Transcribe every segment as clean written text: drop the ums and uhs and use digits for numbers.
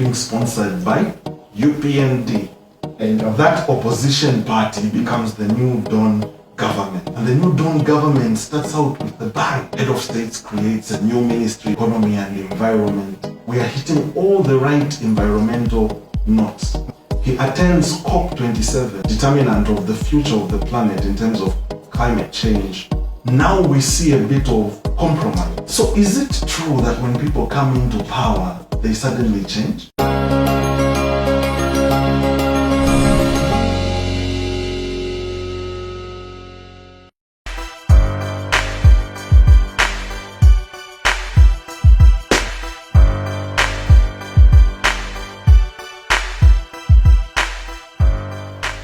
being sponsored by UPND. And that opposition party becomes the New Dawn government. And the New Dawn government starts out with the bang. Head of States creates a new ministry, economy and environment. We are hitting all the right environmental notes. He attends COP27, determinant of the future of the planet in terms of climate change. Now we see a bit of compromise. So is it true that when people come into power, they suddenly change?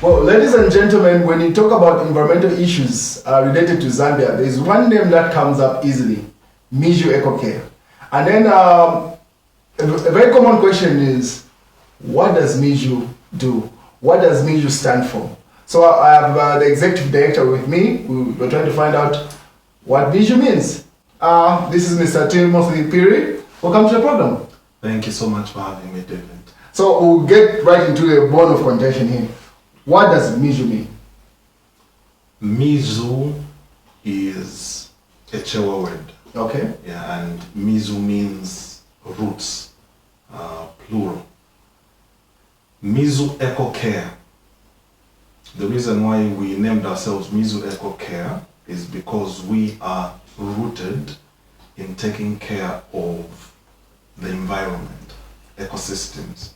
Well, ladies and gentlemen, when you talk about environmental issues related to Zambia, there is one name that comes up easily, Miju Eco Care. And then a very common question is, what does Miju do? What does Miju stand for? So I have the executive director with me. We're trying to find out what Miju means. This is Mr. Timothy Piri. Welcome to the program. Thank you so much for having me, David. So we'll get right into the bone of contention here. What does Miju mean? Mizu is a Chewa word. Okay. Yeah, and Mizu means roots, plural. Mizu Eco Care. The reason why we named ourselves Mizu Eco Care is because we are rooted in taking care of the environment, ecosystems.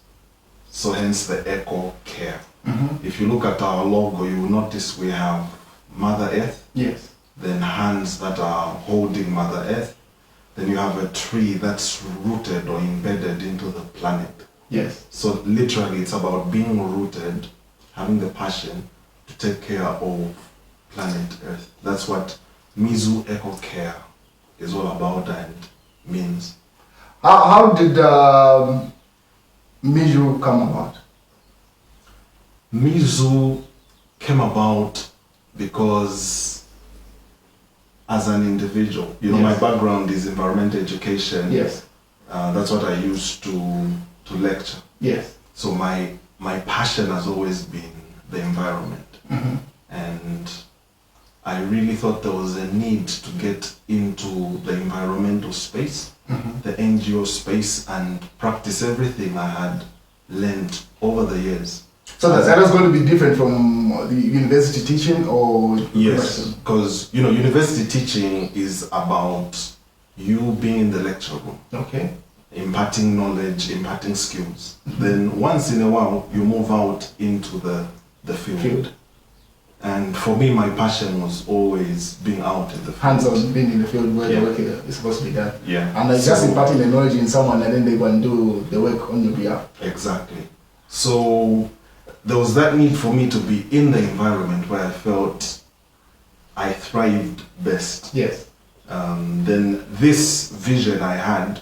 So hence the Eco Care. Mm-hmm. If you look at our logo, you will notice we have Mother Earth. Yes. Then hands that are holding Mother Earth. Then you have a tree that's rooted or embedded into the planet. Yes. So literally it's about being rooted, having the passion to take care of planet Earth. That's what Mizu Eco Care is all about and means. How did Miju come about? Mizu came about because as an individual, you know, Yes. my background is environmental education. Yes. That's what I used to lecture. Yes. So my passion has always been the environment. Mm-hmm. And I really thought there was a need to get into the environmental space, mm-hmm. the NGO space, and practice everything I had learned over the years. So that was going to be different from the university teaching, or? Yes, because university teaching is about you being in the lecture room. Okay. Imparting knowledge, imparting skills. Mm-hmm. Then once in a while you move out into the field. And for me, my passion was always being out in the field. Hands-on, being in the field where the work is supposed to be done. Yeah. And like just imparting the knowledge in someone, and then they go and do the work on your behalf. Exactly. So there was that need for me to be in the environment where I felt I thrived best. Yes. Then this vision I had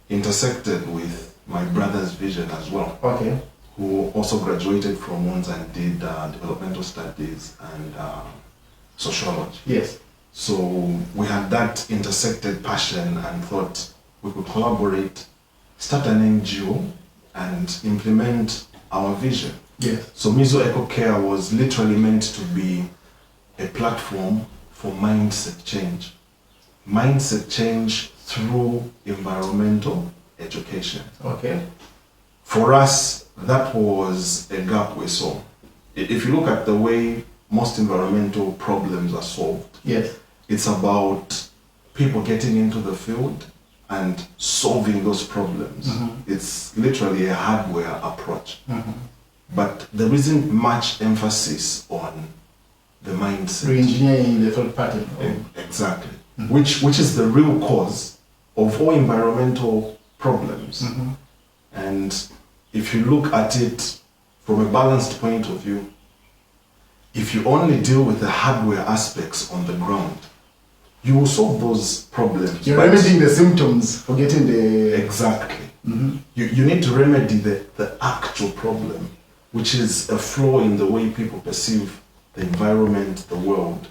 intersected with my brother's vision as well. Okay. Who also graduated from UNS and did developmental studies and sociology. Yes. So we had that intersected passion and thought we could collaborate, start an NGO and implement our vision. Yes. So Mizu Eco Care was literally meant to be a platform for mindset change. Mindset change through environmental education. Okay. For us, that was a gap we saw. If you look at the way most environmental problems are solved, yes, it's about people getting into the field and solving those problems. Mm-hmm. It's literally a hardware approach. Mm-hmm. But there isn't much emphasis on the mindset. Re-engineering the third party. Exactly. Mm-hmm. Which is the real cause of all environmental problems. Mm-hmm. And if you look at it from a balanced point of view, if you only deal with the hardware aspects on the ground, you will solve those problems. You're remedying the symptoms, forgetting the... Exactly. Mm-hmm. You need to remedy the actual problem, which is a flaw in the way people perceive the environment, the world.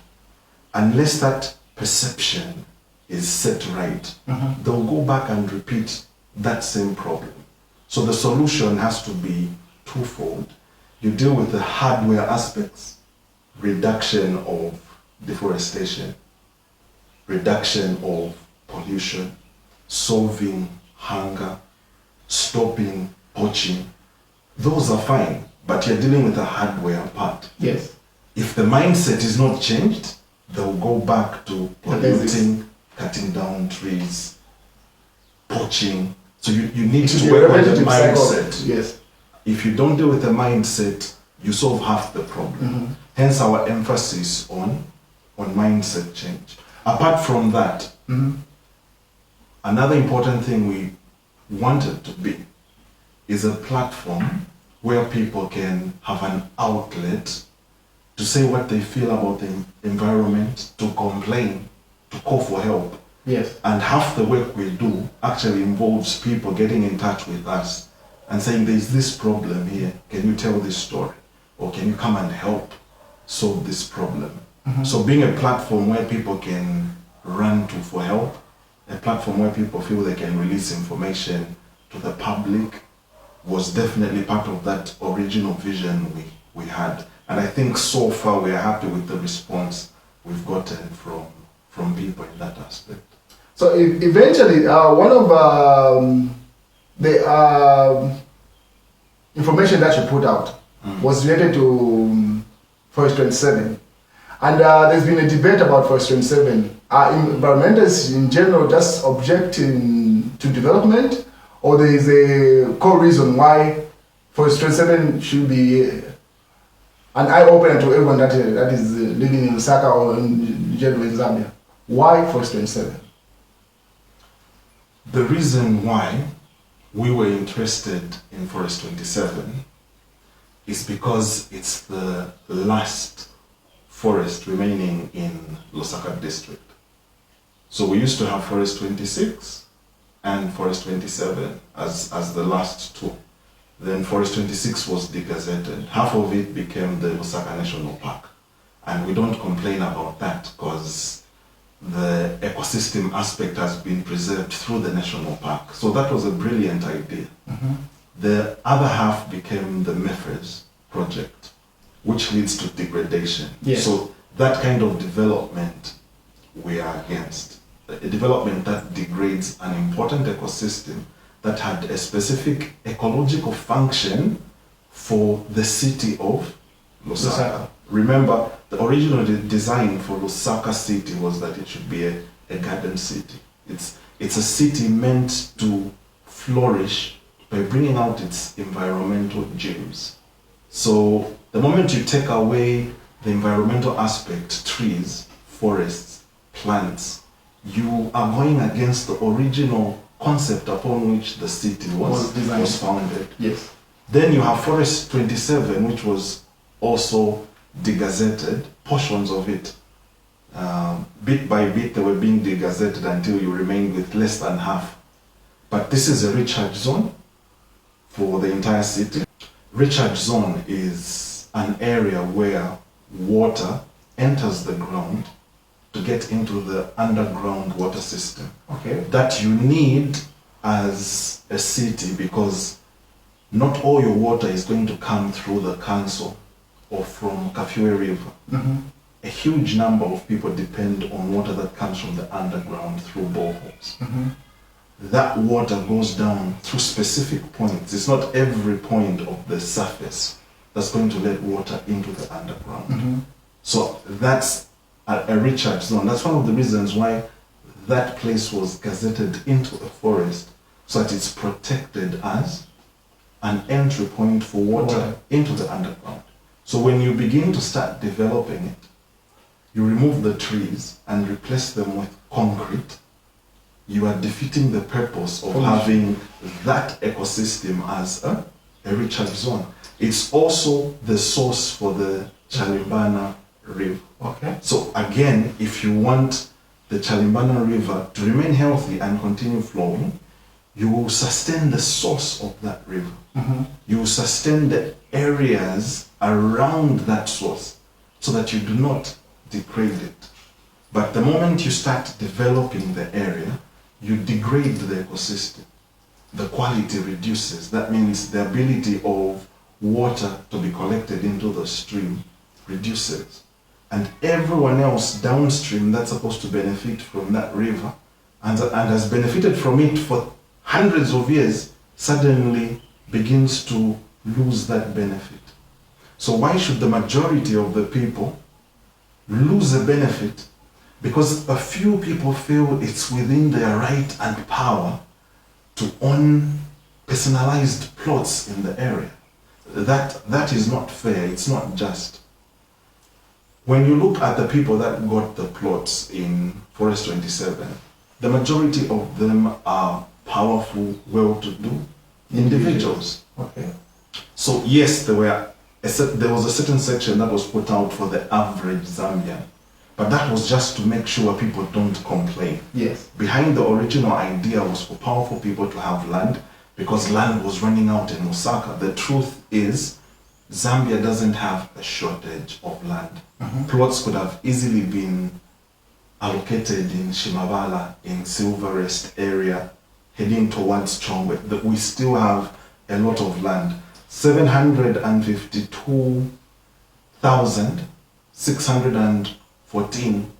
Unless that perception is set right, mm-hmm. they'll go back and repeat that same problem. So the solution has to be twofold. You deal with the hardware aspects, reduction of deforestation, reduction of pollution, solving hunger, stopping poaching. Those are fine, but you're dealing with the hardware part. Yes. If the mindset is not changed, they'll go back to polluting, cutting down trees, poaching. So you need to work on the mindset. Yes. If you don't deal with the mindset, you solve half the problem. Hence our emphasis on mindset change. Apart from that, another important thing we wanted to be is a platform where people can have an outlet to say what they feel about the environment, to complain, to call for help. Yes. And half the work we do actually involves people getting in touch with us and saying, there's this problem here, can you tell this story? Or can you come and help solve this problem? So being a platform where people can run to for help, a platform where people feel they can release information to the public, was definitely part of that original vision we had. And I think so far we are happy with the response we've gotten from people in that aspect. So eventually, one of the information that you put out was related to Forest 27. And there's been a debate about Forest 27. Are environmentalists in general just objecting to development, or there is a core reason why Forest 27 should be an eye-opener to everyone that is living in Lusaka or in Zambia? Why Forest 27? The reason why we were interested in Forest 27 is because it's the last forest remaining in Lusaka district. So we used to have Forest 26 and Forest 27 as the last two. Then Forest 26 was degazetted. Half of it became the Lusaka National Park. And we don't complain about that because the ecosystem aspect has been preserved through the national park. So that was a brilliant idea. The other half became the MEFRES project, which leads to degradation. Yes. So that kind of development we are against. A development that degrades an important ecosystem that had a specific ecological function for the city of Lusaka. Remember, the original design for Lusaka city was that it should be a garden city. It's a city meant to flourish by bringing out its environmental gems. So the moment you take away the environmental aspect, trees, forests, plants, you are going against the original concept upon which the city was founded. Yes. Then you have Forest 27, which was also degazetted, portions of it. Bit by bit, they were being degazetted until you remained with less than half. But this is a recharge zone for the entire city. Recharge zone is an area where water enters the ground to get into the underground water system. Okay. That you need as a city, because not all your water is going to come through the council or from Kafue River. A huge number of people depend on water that comes from the underground through boreholes. That water goes down through specific points. It's not every point of the surface that's going to let water into the underground. So that's a recharge zone. That's one of the reasons why that place was gazetted into a forest, so that it's protected as an entry point for water into the underground. So when you begin to start developing it, you remove the trees and replace them with concrete, you are defeating the purpose of having that ecosystem as a recharge zone. It's also the source for the Chalimbana River. Okay. So again, if you want the Chalimbana River to remain healthy and continue flowing, you will sustain the source of that river. You will sustain the areas around that source so that you do not degrade it. But the moment you start developing the area, you degrade the ecosystem. the quality reduces. That means the ability of water to be collected into the stream reduces. And everyone else downstream that's supposed to benefit from that river and has benefited from it for hundreds of years suddenly begins to lose that benefit. So why should the majority of the people lose a benefit? Because a few people feel it's within their right and power to own personalized plots in the area. That is not fair, it's not just. When you look at the people that got the plots in Forest 27, the majority of them are powerful, well-to-do individuals. Okay. So yes, there was a certain section that was put out for the average Zambian, but that was just to make sure people don't complain. Yes. Behind the original idea was for powerful people to have land, because land was running out in Lusaka. The truth is, Zambia doesn't have a shortage of land. Plots could have easily been allocated in Shimabala, in Silverest area, heading towards Chongwe. We still have a lot of land. 752,614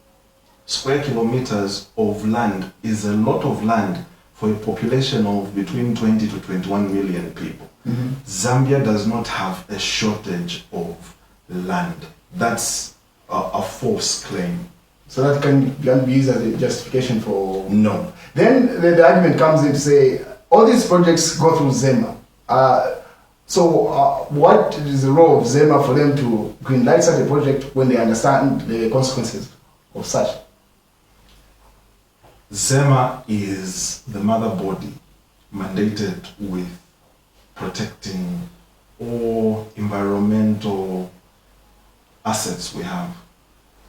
square kilometers of land is a lot of land for a population of between 20 to 21 million people. Zambia does not have a shortage of land. That's a false claim. So that can be used as a justification for... No. Then the argument comes in to say, all these projects go through ZEMA. What is the role of ZEMA for them to greenlight such a project when they understand the consequences of such? ZEMA is the mother body mandated with protecting all environmental assets we have.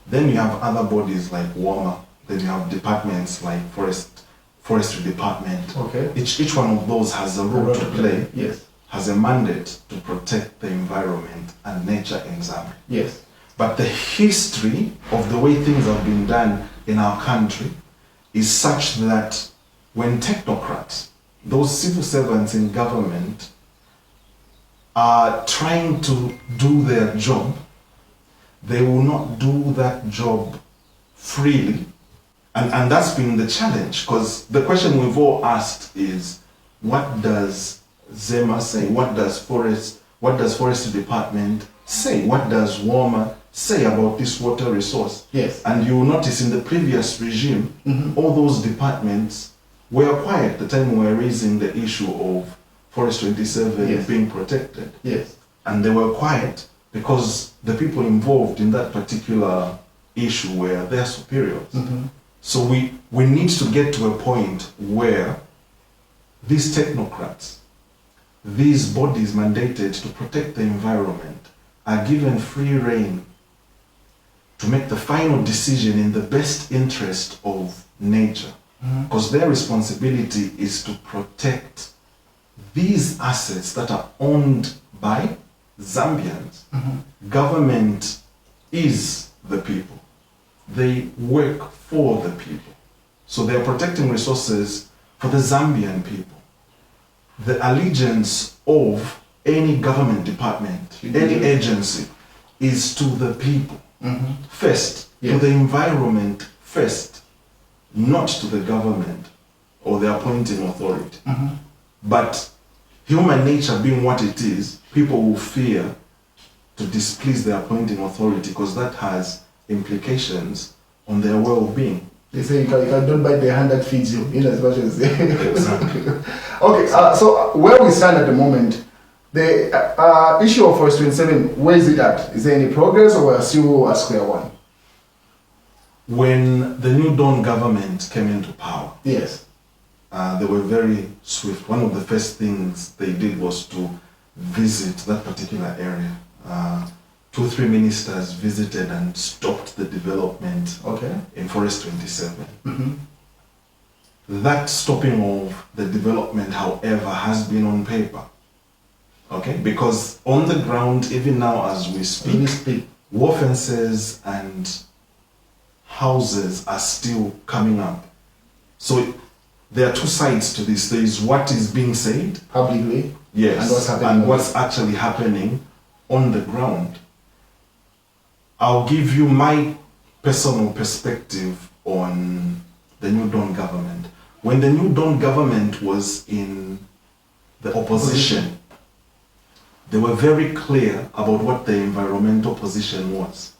Then you have other bodies like WOMA, then you have departments like forestry department. Okay. Each one of those has a role to play, yes, has a mandate to protect the environment and nature in Zambia. Yes. But the history of the way things have been done in our country is such that when technocrats, those civil servants in government, are trying to do their job, they will not do that job freely. And that's been the challenge, because the question we've all asked is, what does ZEMA say? What does Forestry Department say? What does WOMA say about this water resource? Yes. And you will notice in the previous regime, all those departments were quiet the time we were raising the issue of Forest 27 yes, being protected. Yes. And they were quiet because the people involved in that particular issue were their superiors. So we need to get to a point where these technocrats, these bodies mandated to protect the environment, are given free rein to make the final decision in the best interest of nature. Because their responsibility is to protect these assets that are owned by Zambians. Government is the people. They work for the people. So they are protecting resources for the Zambian people. The allegiance of any government department, any agency, is to the people first, yes, to the environment first, not to the government or the appointing authority. But human nature being what it is, people will fear to displease the appointing authority because that has implications on their well-being. They say you can don't bite the hand that feeds you, in as much as Exactly. Okay, so where we stand at the moment, the issue of Forest 27, where is it at? Is there any progress, or we're still at square one? When the New Dawn government came into power, yes, they were very swift. One of the first things they did was to visit that particular area. 2 or 3 ministers visited and stopped the development in Forest 27. That stopping of the development, however, has been on paper. Because on the ground, even now as we speak, wall fences and houses are still coming up. So there are two sides to this. There is what is being said publicly, yes, and what's happening, and what's actually happening on the ground. I'll give you my personal perspective on the New Dawn government. When the New Dawn government was in the opposition, they were very clear about what the environmental position was.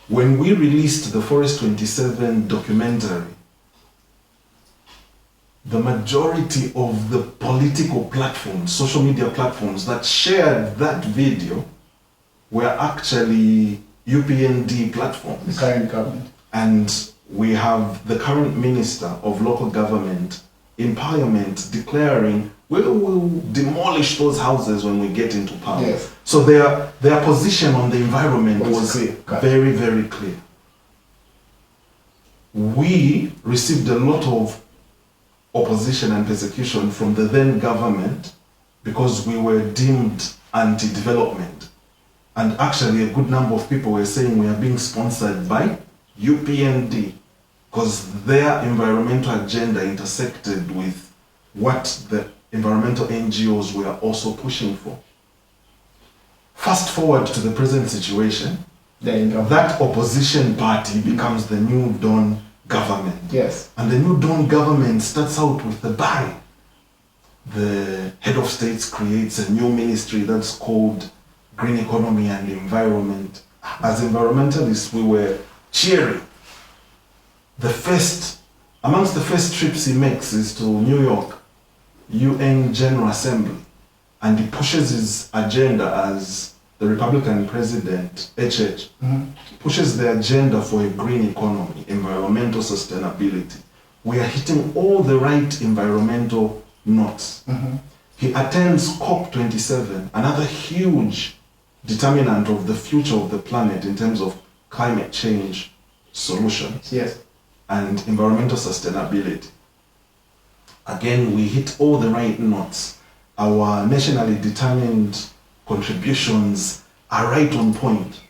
When we released the Forest 27 documentary, the majority of the political platforms, social media platforms that shared that video were actually UPND platforms. the current government. And we have the current Minister of Local Government in Parliament declaring we will demolish those houses when we get into power. Yes. So their position on the environment was clear. very, very clear. We received a lot of opposition and persecution from the then government because we were deemed anti-development. And actually a good number of people were saying we are being sponsored by UPND because their environmental agenda intersected with what the environmental NGOs were also pushing for. Fast forward to the present situation, that opposition party becomes the New Dawn government. Yes. And the New Dawn government starts out with the bang. The head of states creates a new ministry that's called Green Economy and Environment. As environmentalists, we were cheering. Amongst the first trips he makes is to New York, UN General Assembly, and he pushes his agenda as the Republican president, HH, pushes the agenda for a green economy, environmental sustainability. We are hitting all the right environmental notes. He attends COP27, another huge determinant of the future of the planet in terms of climate change solutions. Yes. And environmental sustainability. Again, we hit all the right notes. Our nationally determined contributions are right on point.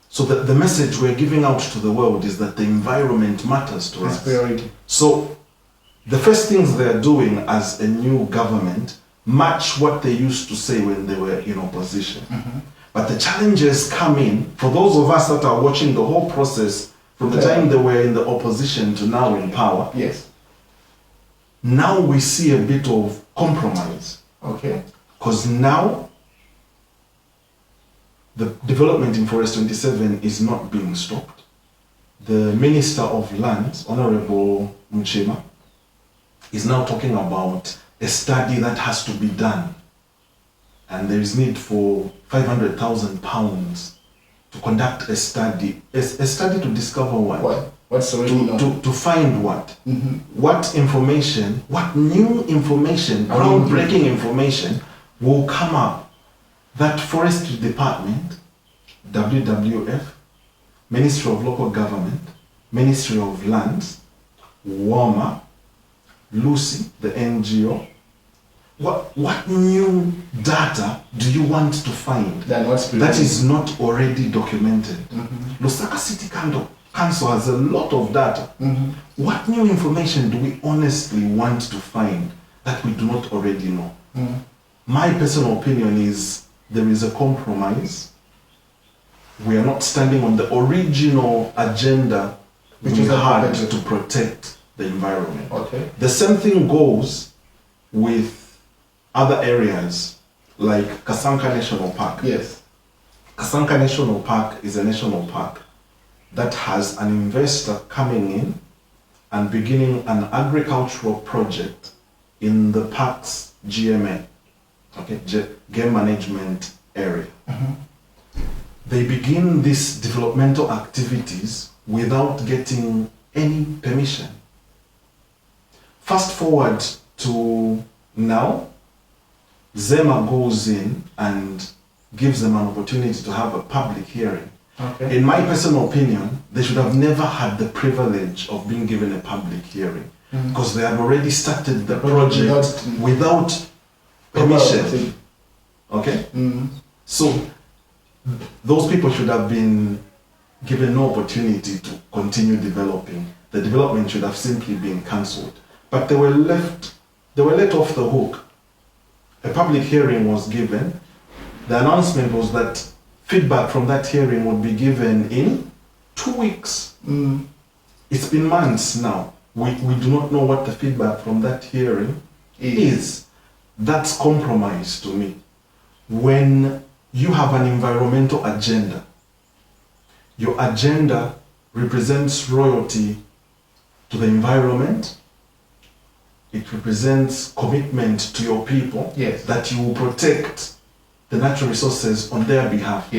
So that the message we're giving out to the world is that the environment matters to us. Priority. So the first things they're doing as a new government match what they used to say when they were in opposition. But the challenges come in for those of us that are watching the whole process from the time they were in the opposition to now in power. Yes. Now we see a bit of compromise. Okay. Because now the development in Forest 27 is not being stopped. The Minister of Lands, Honorable Mchema, is now talking about a study that has to be done. And there is need for £500,000 to conduct a study to discover what? What's already known? To find what? What information, what new information, groundbreaking information will come up that Forestry Department, WWF, Ministry of Local Government, Ministry of Lands, WAMA, Lucy, the NGO, what new data do you want to find that is not already documented? Lusaka City Council has a lot of data. What new information do we honestly want to find that we do not already know? My personal opinion is there is a compromise. We are not standing on the original agenda which we had to protect the environment. Okay. The same thing goes with other areas like Kasanka National Park. Yes. Kasanka National Park is a national park that has an investor coming in and beginning an agricultural project in the park's GMA, okay, game management area. They begin these developmental activities without getting any permission. Fast forward to now, ZEMA goes in and gives them an opportunity to have a public hearing. Okay. In my personal opinion, they should have never had the privilege of being given a public hearing because they had already started the project without permission. Okay? So those people should have been given no opportunity to continue developing. The development should have simply been cancelled. but they were let off the hook. A public hearing was given. The announcement was that feedback from that hearing would be given in 2 weeks. It's been months now. We do not know what the feedback from that hearing is. That's compromise to me. When you have an environmental agenda, your agenda represents loyalty to the environment. It represents commitment to your people, that you will protect the natural resources on their behalf.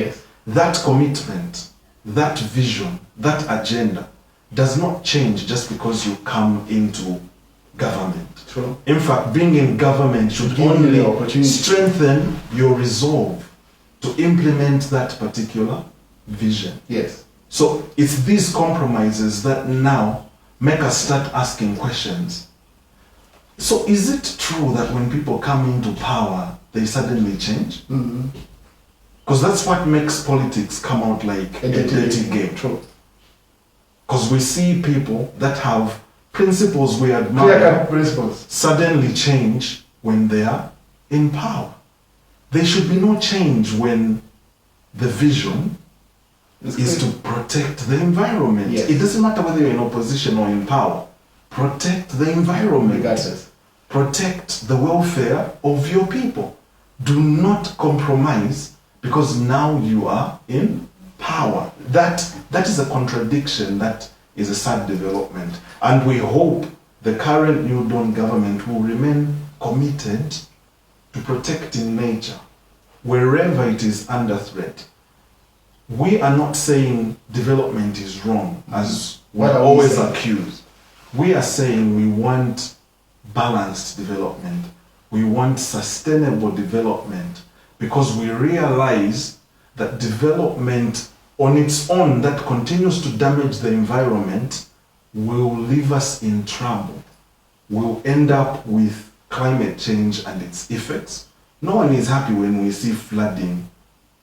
That commitment, that vision, that agenda does not change just because you come into government. True. In fact, being in government should only strengthen your resolve to implement that particular vision. So it's these compromises that now make us start asking questions. So is it true that when people come into power, they suddenly change? Because that's what makes politics come out like a dirty game. True. Because we see people that have principles we admire suddenly change when they are in power. There should be no change when the vision is to protect the environment. It doesn't matter whether you're in opposition or in power. Protect the environment. Protect the welfare of your people. Do not compromise because now you are in power. That is a contradiction. That is a sad development. And we hope the current New Dawn government will remain committed to protecting nature wherever it is under threat. We are not saying development is wrong, as we're always accused. We are saying we want balanced development. We want sustainable development because we realize that development on its own that continues to damage the environment will leave us in trouble. We'll end up with climate change and its effects. No one is happy when we see flooding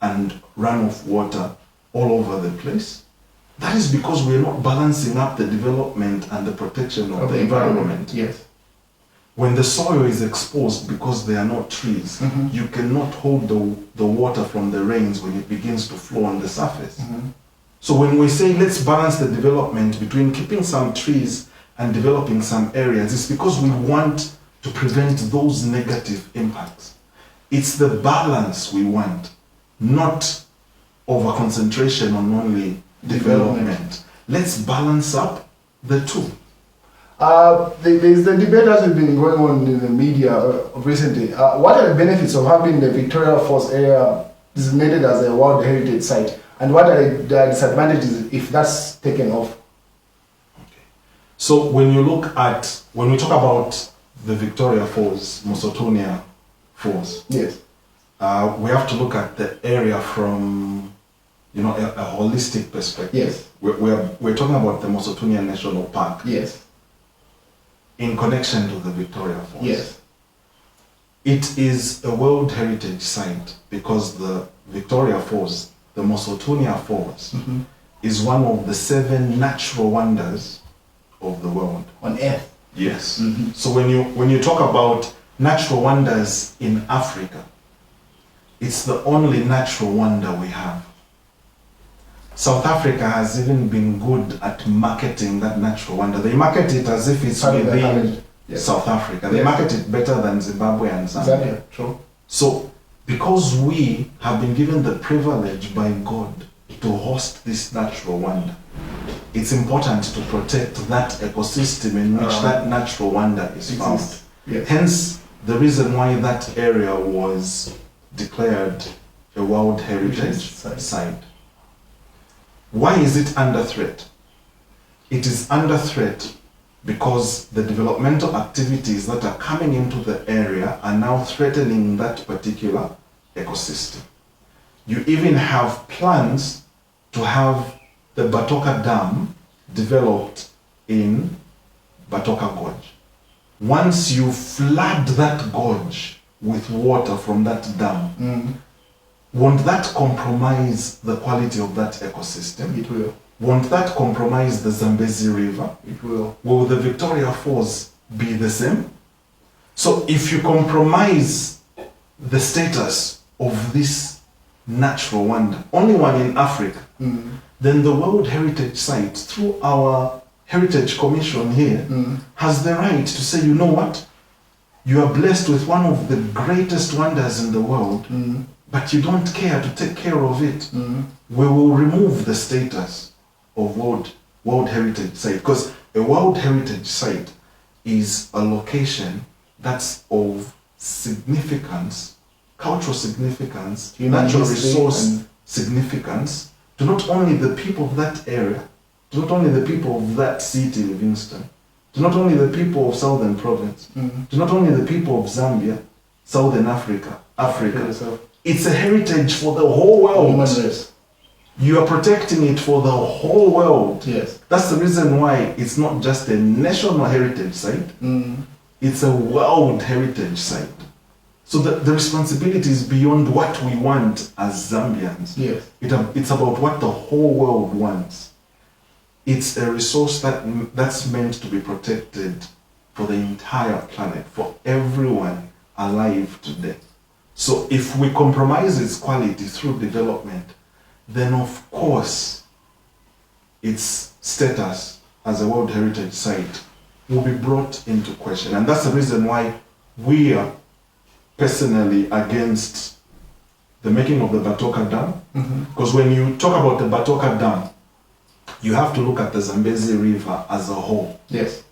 and runoff water all over the place. That is because we're not balancing up the development and the protection of the environment. When the soil is exposed because there are no trees, you cannot hold the water from the rains when it begins to flow on the surface. So when we say let's balance the development between keeping some trees and developing some areas, it's because we want to prevent those negative impacts. It's the balance we want, not over concentration on only development. Let's balance up the two. There's the debate that has been going on in the media recently. What are the benefits of having the Victoria Falls area designated as a World Heritage Site? And what are the disadvantages if that's taken off? So when we talk about the Victoria Falls, Mosotonia Falls, we have to look at the area from a holistic perspective. We're talking about the Mosotonia National Park. In connection to the Victoria Falls. It is a World Heritage Site because the Victoria Falls, the Mosotonia Falls, is one of the 7 natural wonders of the world. On Earth? So when you talk about natural wonders in Africa, it's the only natural wonder we have. South Africa has even been good at marketing that natural wonder. They market it as if it's within South Africa. They market it better than Zimbabwe and Zambia. True. So, because we have been given the privilege by God to host this natural wonder, it's important to protect that ecosystem in which that natural wonder is found. Hence, the reason why that area was declared a World Heritage Site. Why is it under threat? It is under threat because the developmental activities that are coming into the area are now threatening that particular ecosystem. You even have plans to have the Batoka Dam developed in Batoka Gorge. Once you flood that gorge with water from that dam, won't that compromise the quality of that ecosystem? It will. Won't that compromise the Zambezi River? It will. Will the Victoria Falls be the same. So if you compromise the status of this natural wonder, only one in Africa, then the World Heritage Site, through our Heritage Commission here, has the right to say, you know what? You are blessed with one of the greatest wonders in the world, but you don't care to take care of it. We will remove the status of World Heritage Site, because a World Heritage Site is a location that's of significance, cultural significance, natural resource significance to not only the people of that area, to not only the people of that city, Livingston, to not only the people of Southern Province, to not only the people of Zambia, Southern Africa. It's a heritage for the whole world. Human race. You are protecting it for the whole world. Yes. That's the reason why it's not just a national heritage site, it's a world heritage site. So the responsibility is beyond what we want as Zambians. Yes. It's about what the whole world wants. It's a resource that's meant to be protected for the entire planet, for everyone alive today. So if we compromise its quality through development, then of course its status as a World Heritage Site will be brought into question. And that's the reason why we are personally against the making of the Batoka Dam. Because when you talk about the Batoka Dam, you have to look at the Zambezi River as a whole. Yes.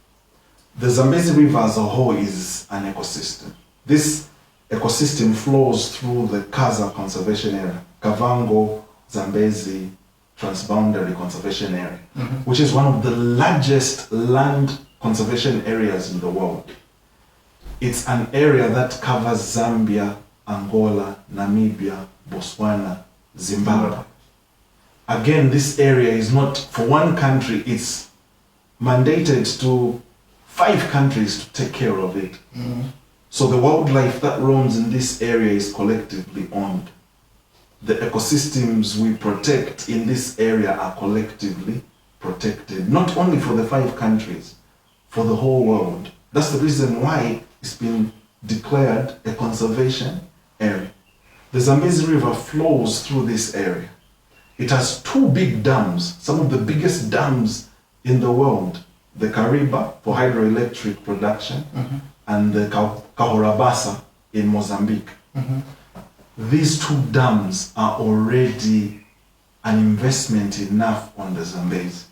The Zambezi River as a whole is an ecosystem. This ecosystem flows through the Kaza Conservation Area, Kavango, Zambezi, Transboundary Conservation Area, which is one of the largest land conservation areas in the world. It's an area that covers Zambia, Angola, Namibia, Botswana, Zimbabwe. Again, this area is not for one country, it's mandated to 5 countries to take care of it. So the wildlife that roams in this area is collectively owned. The ecosystems we protect in this area are collectively protected, not only for the 5 countries, for the whole world. That's the reason why it's been declared a conservation area. The Zambezi River flows through this area. It has 2 big dams, some of the biggest dams in the world. The Kariba for hydroelectric production and the Kahorabasa in Mozambique. These 2 dams are already an investment enough on the Zambezi.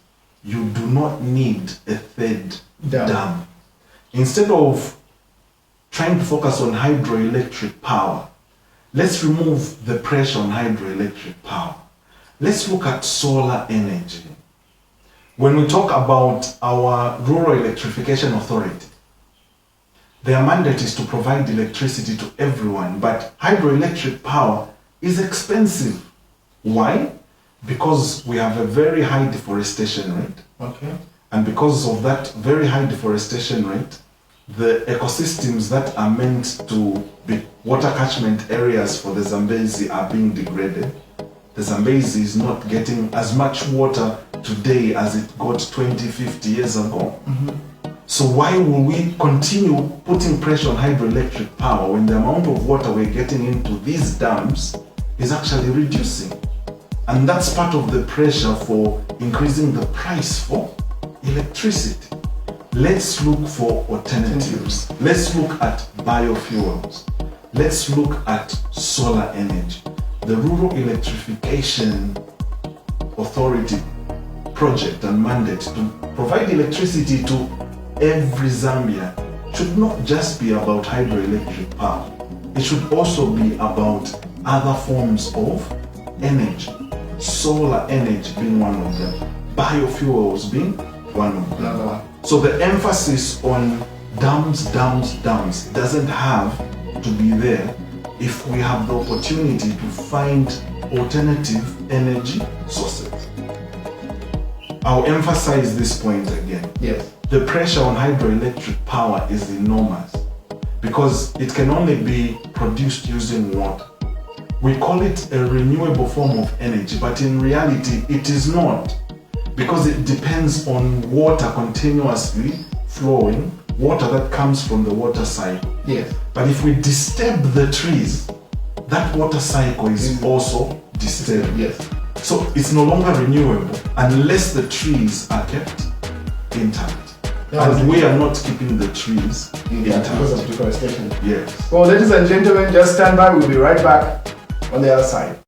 You do not need a 3rd dam. Instead of trying to focus on hydroelectric power, let's remove the pressure on hydroelectric power. Let's look at solar energy. When we talk about our Rural Electrification Authority, their mandate is to provide electricity to everyone, but hydroelectric power is expensive. Why? Because we have a very high deforestation rate. Okay. And because of that very high deforestation rate, the ecosystems that are meant to be water catchment areas for the Zambezi are being degraded. The Zambezi is not getting as much water today as it got 20, 50 years ago. So why will we continue putting pressure on hydroelectric power when the amount of water we're getting into these dams is actually reducing? And that's part of the pressure for increasing the price for electricity. Let's look for alternatives. Let's look at biofuels. Let's look at solar energy. The Rural Electrification Authority project and mandate to provide electricity to every Zambian should not just be about hydroelectric power. It should also be about other forms of energy. Solar energy being one of them. Biofuels being one of them. So the emphasis on dams doesn't have to be there if we have the opportunity to find alternative energy sources. I'll emphasize this point again. Yes. The pressure on hydroelectric power is enormous because it can only be produced using water. We call it a renewable form of energy, but in reality it is not, because it depends on water continuously flowing water that comes from the water cycle. Yes. But if we disturb the trees, that water cycle is also disturbed. Yes. So it's no longer renewable unless the trees are kept intact. And we are not keeping the trees intact. Because of deforestation. Yes. Well, ladies and gentlemen, just stand by. We'll be right back on the other side.